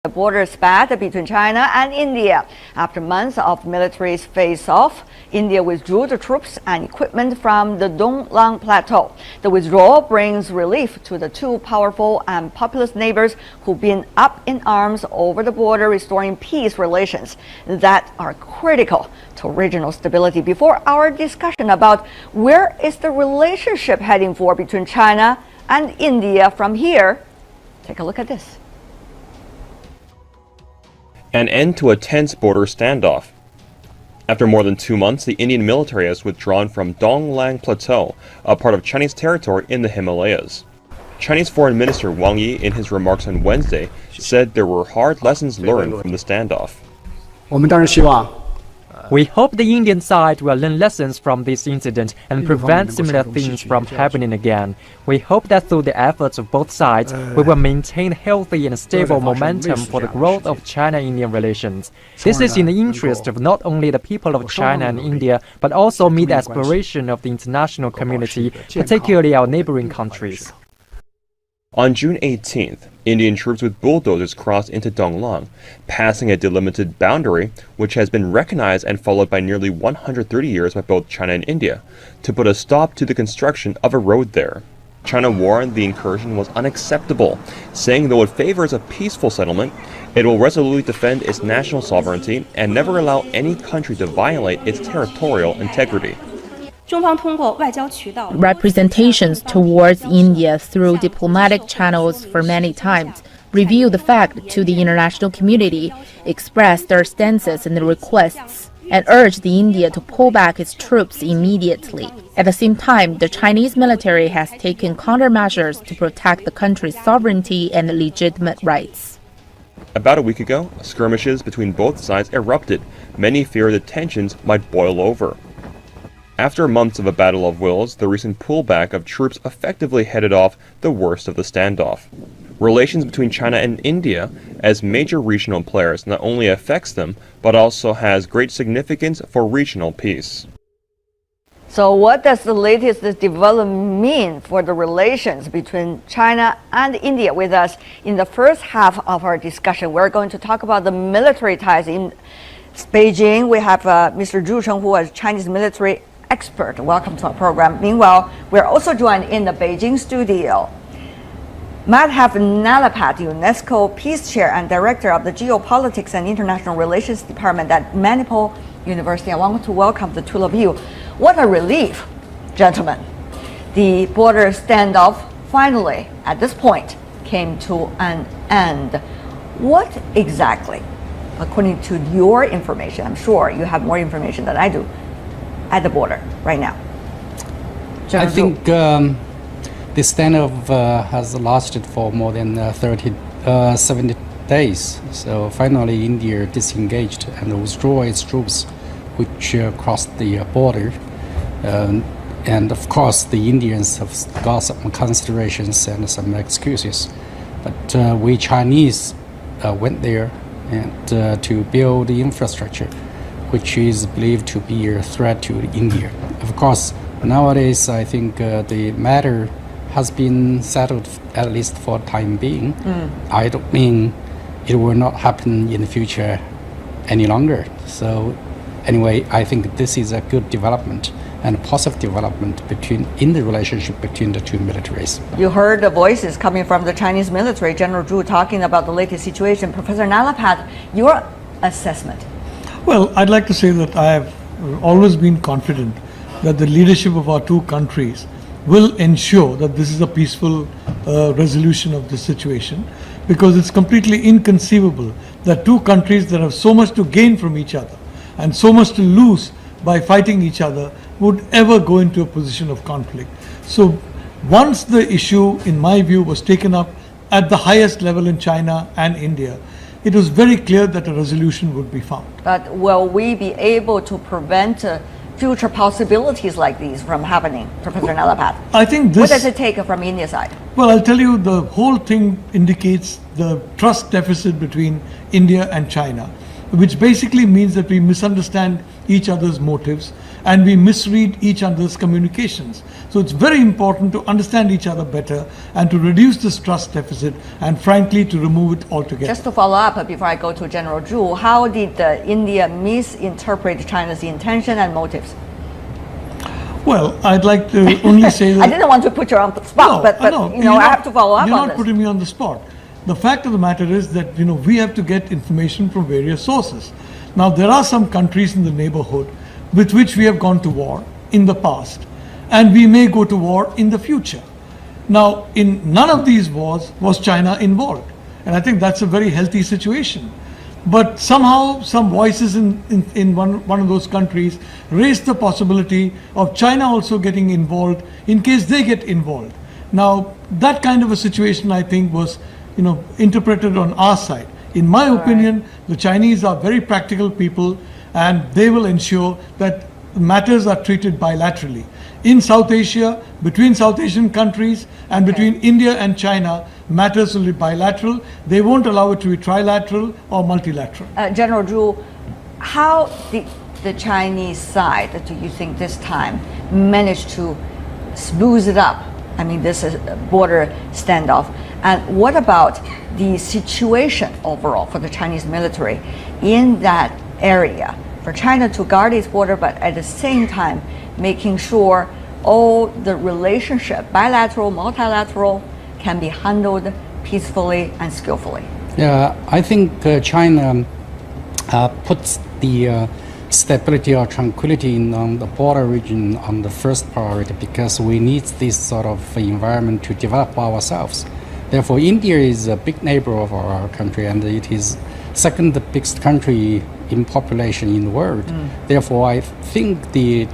The border spat between China and India. After months of military face-off, India withdrew the troops and equipment from the Donglang Plateau. The withdrawal brings relief to the two powerful and populous neighbors who've been up in arms over the border, restoring peace relations that are critical to regional stability. Before our discussion about where is the relationship heading for between China and India from here, take a look at this. An end to a tense border standoff. After more than 2 months, the Indian military has withdrawn from Donglang Plateau, a part of Chinese territory in the Himalayas. Chinese Foreign Minister Wang Yi, in his remarks on Wednesday, said there were hard lessons learned from the standoff. We hope the Indian side will learn lessons from this incident and prevent similar things from happening again. We hope that through the efforts of both sides, we will maintain healthy and stable momentum for the growth of China-Indian relations. This is in the interest of not only the people of China and India, but also meet the aspiration of the international community, particularly our neighboring countries. On June 18th, Indian troops with bulldozers crossed into Donglang, passing a delimited boundary which has been recognized and followed by nearly 130 years by both China and India, to put a stop to the construction of a road there. China warned the incursion was unacceptable, saying though it favors a peaceful settlement, it will resolutely defend its national sovereignty and never allow any country to violate its territorial integrity. Representations towards India through diplomatic channels for many times reveal the fact to the international community, express their stances and requests, and urge the India to pull back its troops immediately. At the same time, the Chinese military has taken countermeasures to protect the country's sovereignty and legitimate rights. About a week ago, skirmishes between both sides erupted. Many fear the tensions might boil over. After months of a battle of wills, the recent pullback of troops effectively headed off the worst of the standoff. Relations between China and India, as major regional players, not only affects them, but also has great significance for regional peace. So what does the latest development mean for the relations between China and India? With us in the first half of our discussion, we're going to talk about the military ties in Beijing. We have Mr. Zhu Cheng, who is Chinese military expert. Welcome to our program. Meanwhile, we're also joined in the Beijing studio Madhav Nalapat, UNESCO Peace Chair and Director of the Geopolitics and International Relations Department at Manipal University. I want to welcome the two of you. What a relief, gentlemen. The border standoff finally, at this point, came to an end. What exactly, according to your information, I'm sure you have more information than I do, at the border right now? I think the standoff has lasted for more than 70 days. So finally India disengaged and withdrew its troops which crossed the border. And of course the Indians have got some considerations and some excuses. But we Chinese went there and to build the infrastructure, which is believed to be a threat to India. Of course, nowadays I think the matter has been settled, at least for the time being. I don't mean it will not happen in the future any longer. So anyway, I think this is a good development and a positive development in the relationship between the two militaries. You heard the voices coming from the Chinese military, General Zhu talking about the latest situation. Professor Nalapat, your assessment? Well, I'd like to say that I have always been confident that the leadership of our two countries will ensure that this is a peaceful resolution of the situation, because it's completely inconceivable that two countries that have so much to gain from each other and so much to lose by fighting each other would ever go into a position of conflict. So once the issue, in my view, was taken up at the highest level in China and India, it was very clear that a resolution would be found. But will we be able to prevent future possibilities like these from happening, Professor Nalapat? I think this... What does it take from India's side? Well, I'll tell you, the whole thing indicates the trust deficit between India and China, which basically means that we misunderstand each other's motives and we misread each other's communications. So it's very important to understand each other better and to reduce this trust deficit and frankly to remove it altogether. Just to follow up before I go to General Zhu, how did India misinterpret China's intention and motives? Well, I'd like to only say that... I didn't want to put you on the spot, but I have to follow up on this. You're not putting me on the spot. The fact of the matter is that we have to get information from various sources. Now, there are some countries in the neighborhood with which we have gone to war in the past, and we may go to war in the future. Now, in none of these wars was China involved, and I think that's a very healthy situation. But somehow some voices in one of those countries raised the possibility of China also getting involved in case they get involved. Now, that kind of a situation, I think, was interpreted on our side. In my opinion, the Chinese are very practical people, and they will ensure that matters are treated bilaterally. In South Asia, between South Asian countries and between India and China, matters will be bilateral. They won't allow it to be trilateral or multilateral. General Zhu, how did the Chinese side, do you think this time, manage to smooth it up? I mean, this is a border standoff. And what about the situation overall for the Chinese military in that area? For China to guard its border, but at the same time, making sure all the relationship, bilateral, multilateral, can be handled peacefully and skillfully. Yeah, I think China puts the stability or tranquility in the border region on the first priority because we need this sort of environment to develop ourselves. Therefore, India is a big neighbor of our country, and it is second biggest country in population in the world. Therefore, I think the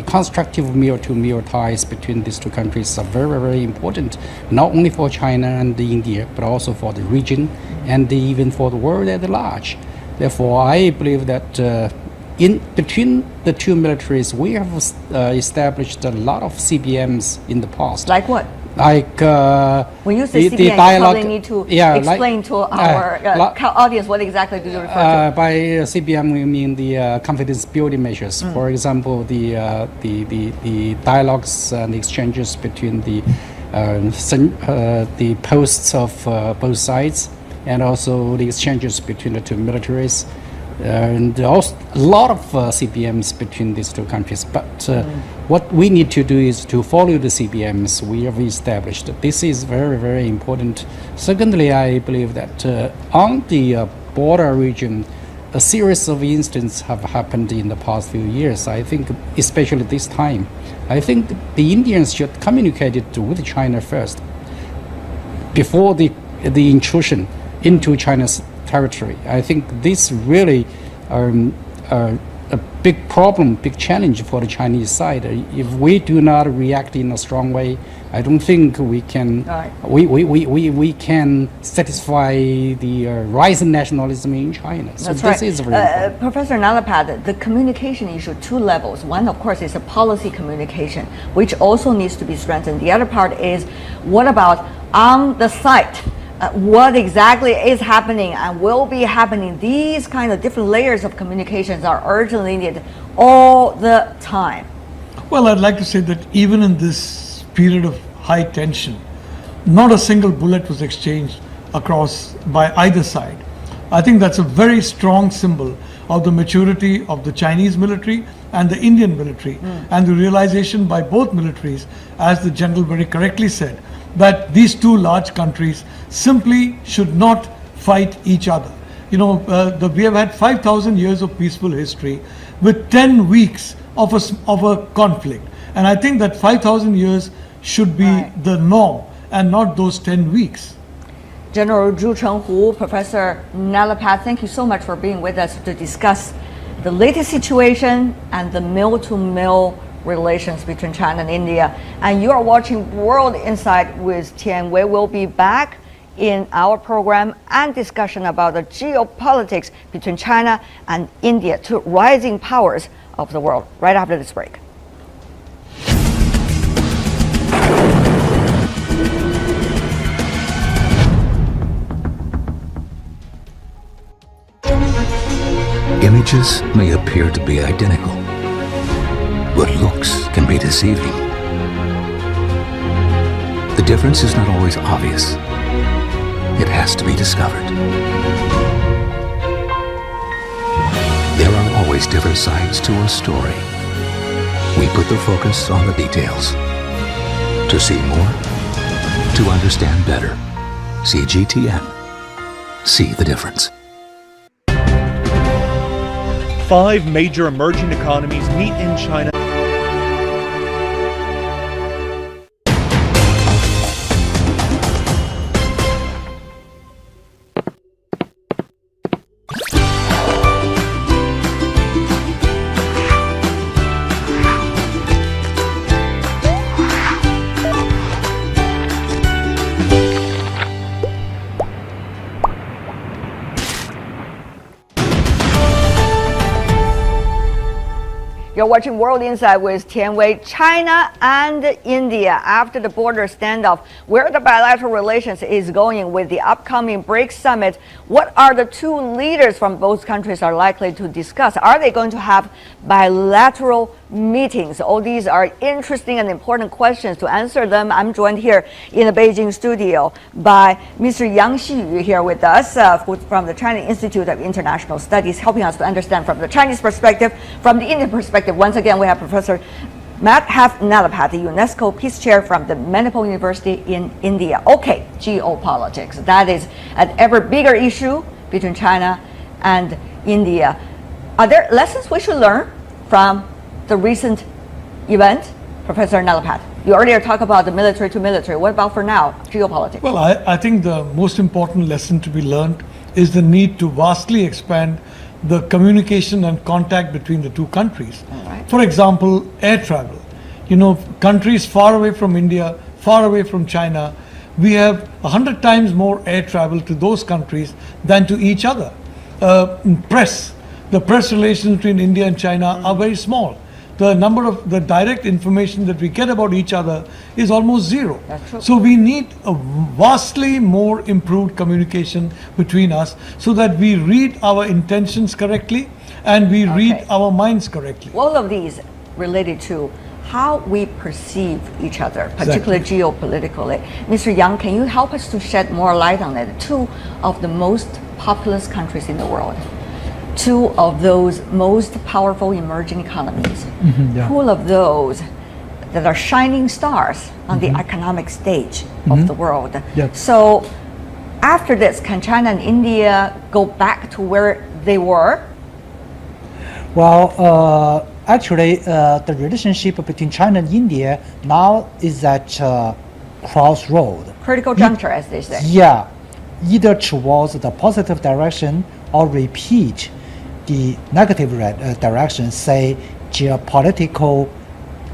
constructive meal-to-meal ties between these two countries are very, very important, not only for China and India, but also for the region and even for the world at large. Therefore, I believe that in between the two militaries, we have established a lot of CBMs in the past. Like what? Like when you say CBM, you probably need to explain to our audience what exactly do you refer to. By CBM, we mean the confidence building measures. For example, the dialogues and exchanges between the posts of both sides, and also the exchanges between the two militaries. And also a lot of CBMs between these two countries. But what we need to do is to follow the CBMs we have established. This is very, very important. Secondly, I believe that on the border region, a series of incidents have happened in the past few years. I think, especially this time, I think the Indians should communicate it with China first, before the intrusion into China's territory. I think this really a big problem, big challenge for the Chinese side. If we do not react in a strong way, I don't think we can we can satisfy the rising nationalism in China. So That's this is very important. Professor Nalapad, the communication issue, two levels. One, of course, is a policy communication, which also needs to be strengthened. The other part is, what about on the site? What exactly is happening and will be happening? These kind of different layers of communications are urgently needed all the time. Well, I'd like to say that even in this period of high tension, not a single bullet was exchanged across by either side. I think that's a very strong symbol of the maturity of the Chinese military and the Indian military, and the realization by both militaries, as the general very correctly said, that these two large countries simply should not fight each other. We have had 5,000 years of peaceful history with 10 weeks of a conflict. And I think that 5,000 years should be the norm and not those 10 weeks. General Zhu Chenghu, Professor Nalapad, thank you so much for being with us to discuss the latest situation and the mill-to-mill relations between China and India. And you are watching World Insight with Tian. We will be back in our program and discussion about the geopolitics between China and India, two rising powers of the world, right after this break. Images may appear to be identical, looks can be deceiving. The difference is not always obvious. It has to be discovered. There are always different sides to a story. We put the focus on the details. To see more, to understand better. CGTN. See the difference. 5 major emerging economies meet in China. You're watching World Insight with Tian Wei. China and India, after the border standoff, where the bilateral relations is going with the upcoming BRICS summit, what are the two leaders from both countries are likely to discuss? Are they going to have bilateral meetings? All these are interesting and important questions. To answer them, I'm joined here in the Beijing studio by Mr. Yang Xiyu here with us from the China Institute of International Studies, helping us to understand from the Chinese perspective, from the Indian perspective. Once again, we have Professor Madhav Nalapat, the UNESCO Peace Chair from the Manipur University in India. Okay, geopolitics. That is an ever bigger issue between China and India. Are there lessons we should learn from the recent event? Professor Nalapat, you earlier talked about the military to military. What about for now, geopolitics? Well, I think the most important lesson to be learned is the need to vastly expand the communication and contact between the two countries. Right. For example, air travel. You know, countries far away from India, far away from China, we have 100 times more air travel to those countries than to each other. The press relations between India and China are very small. The number of the direct information that we get about each other is almost zero. That's true. So we need a vastly more improved communication between us so that we read our intentions correctly and we read our minds correctly. All of these related to how we perceive each other, particularly geopolitically. Mr. Yang, can you help us to shed more light on it? Two of the most populous countries in the world, two of those most powerful emerging economies, full of those that are shining stars on the economic stage of the world. So after this, can China and India go back to where they were? Well, actually, the relationship between China and India now is at crossroad. Critical juncture, as they say. Yeah, either towards the positive direction or repeat the negative direction, say geopolitical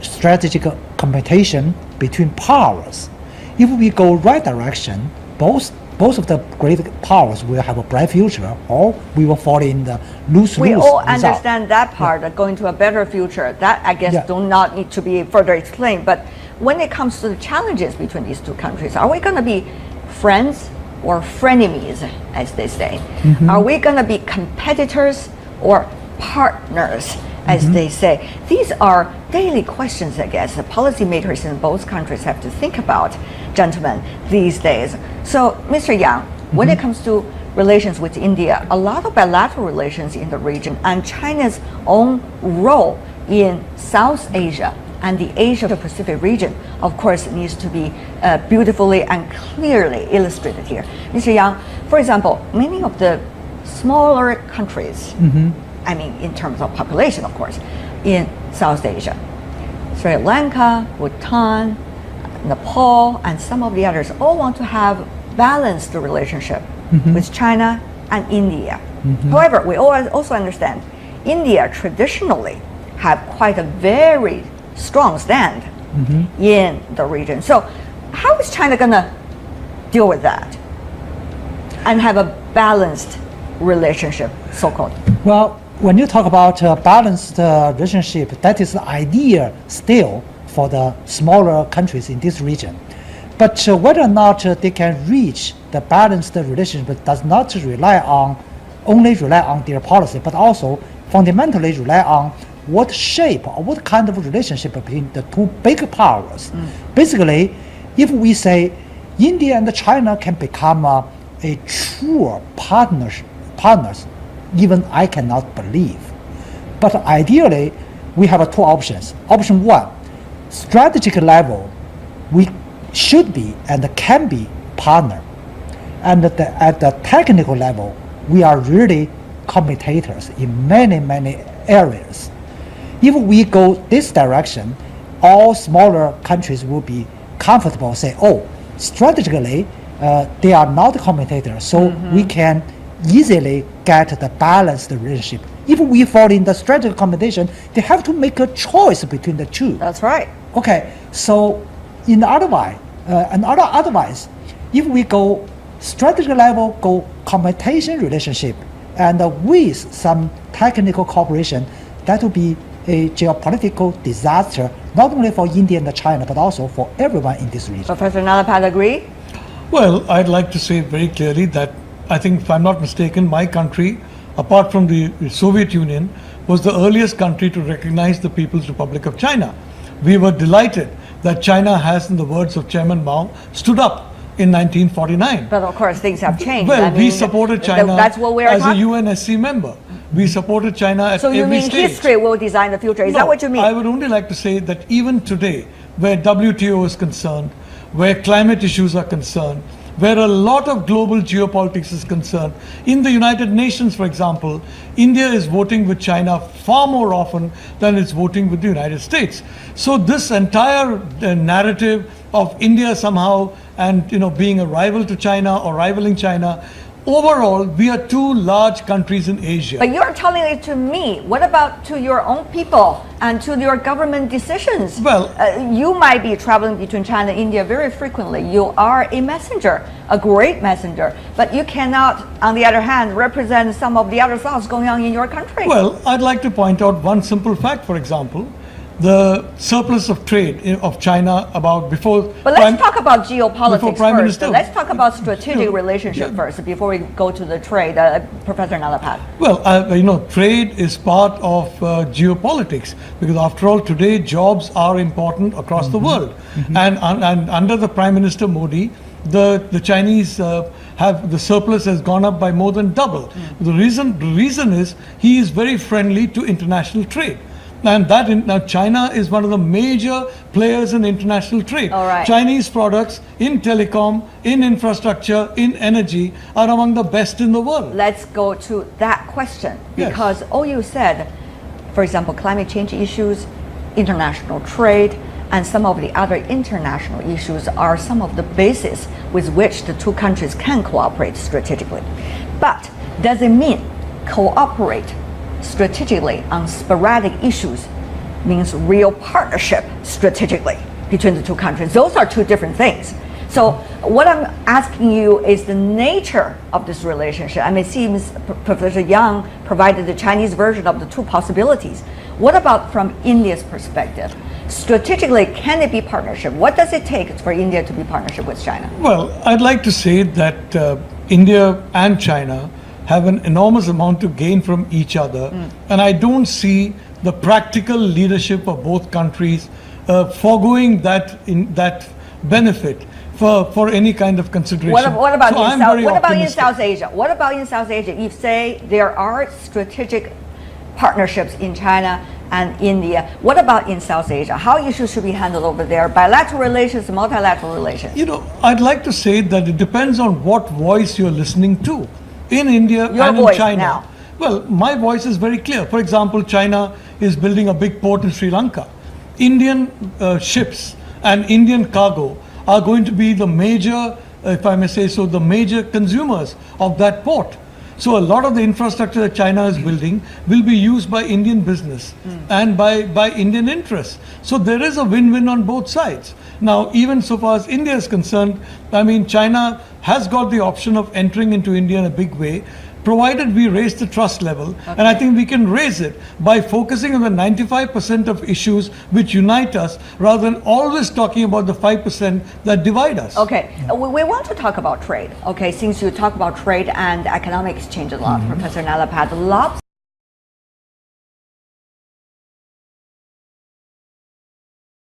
strategic competition between powers. If we go right direction, both of the great powers will have a bright future, or we will fall in the lose-lose We all result. understand that part, going to a better future. That, I guess, do not need to be further explained. But when it comes to the challenges between these two countries, are we going to be friends or frenemies, as they say? Are we going to be competitors or partners, as they say? These are daily questions, I guess, the policymakers in both countries have to think about, gentlemen, these days. So, Mr. Yang, when it comes to relations with India, a lot of bilateral relations in the region and China's own role in South Asia and the Asia-Pacific region, of course, needs to be beautifully and clearly illustrated here. Mr. Yang, for example, many of the smaller countries, I mean, in terms of population, of course, in South Asia, Sri Lanka, Bhutan, Nepal, and some of the others all want to have balanced relationship with China and India. However, we also understand India traditionally have quite a very strong stand in the region. So how is China going to deal with that and have a balanced relationship, so-called? Well, when you talk about balanced relationship, that is the idea still for the smaller countries in this region. But whether or not they can reach the balanced relationship does not only rely on their policy, but also fundamentally rely on what shape or what kind of relationship between the two big powers. Basically, if we say India and China can become a true partners, even I cannot believe. But ideally, we have two options. Option one, strategic level, we should be and can be partner. And at the technical level, we are really competitors in many areas. If we go this direction, all smaller countries will be comfortable, say, oh, strategically, they are not competitors, so we can easily get the balanced relationship. If we fall in the strategic competition, they have to make a choice between the two. That's right. Okay, so in another advice, if we go strategic level, go competition relationship, and with some technical cooperation, that will be a geopolitical disaster, not only for India and China, but also for everyone in this region. Professor Nalapad, agree? Well, I'd like to say very clearly that I think, if I'm not mistaken, my country, apart from the Soviet Union, was the earliest country to recognize the People's Republic of China. We were delighted that China has, in the words of Chairman Mao, stood up in 1949. But of course, things have changed. Well, we supported China that's what we are as a UNSC member. We supported China at every stage. So you mean history will design the future? Is that what you mean? I would only like to say that even today, where WTO is concerned, where climate issues are concerned, where a lot of global geopolitics is concerned, in the United Nations, for example, India is voting with China far more often than it's voting with the United States. So this entire narrative of India somehow and being a rival to China or rivaling China, overall, we are two large countries in Asia. But you're telling it to me. What about to your own people and to your government decisions? Well, you might be traveling between China and India very frequently. You are a messenger, a great messenger. But you cannot, on the other hand, represent some of the other thoughts going on in your country. Well, I'd like to point out one simple fact, for example. The surplus of trade of China about before. But let's talk about geopolitics Prime first. Minister. Let's talk about strategic relationship first before we go to the trade. Professor Nalapad. Well, trade is part of geopolitics because, after all, today jobs are important across the world, and under the Prime Minister Modi, the Chinese have the surplus has gone up by more than double. The reason is he is very friendly to international trade. And now China is one of the major players in international trade. All right. Chinese products in telecom, in infrastructure, in energy are among the best in the world. Let's go to that question Yes. because all you said, for example, climate change issues, international trade, and some of the other international issues are some of the bases with which the two countries can cooperate strategically. But does it mean cooperate strategically on sporadic issues means real partnership strategically between the two countries? Those are two different things. So what I'm asking you is the nature of this relationship. I mean, it seems Professor Yang provided the Chinese version of the two possibilities. What about from India's perspective? Strategically, can it be partnership? What does it take for India to be partnership with China? Well, I'd like to say that India and China have an enormous amount to gain from each other, and I don't see the practical leadership of both countries foregoing that benefit for any kind of consideration. What about so in South Asia? What about in South Asia? If say there are strategic partnerships in China and India, what about in South Asia? How issues should be handled over there? Bilateral relations, multilateral relations? I'd like to say that it depends on what voice you're listening to. In India and in China. Now. Well, my voice is very clear. For example, China is building a big port in Sri Lanka. Indian ships and Indian cargo are going to be the major, if I may say so, the major consumers of that port. So a lot of the infrastructure that China is building will be used by Indian business and by Indian interests. So there is a win-win on both sides. Now, even so far as India is concerned, I mean, China has got the option of entering into India in a big way, provided we raise the trust level. Okay. And I think we can raise it by focusing on the 95% of issues which unite us, rather than always talking about the 5% that divide us. Okay, we want to talk about trade. Okay, since you talk about trade and economic exchange a lot, Professor Nalapad,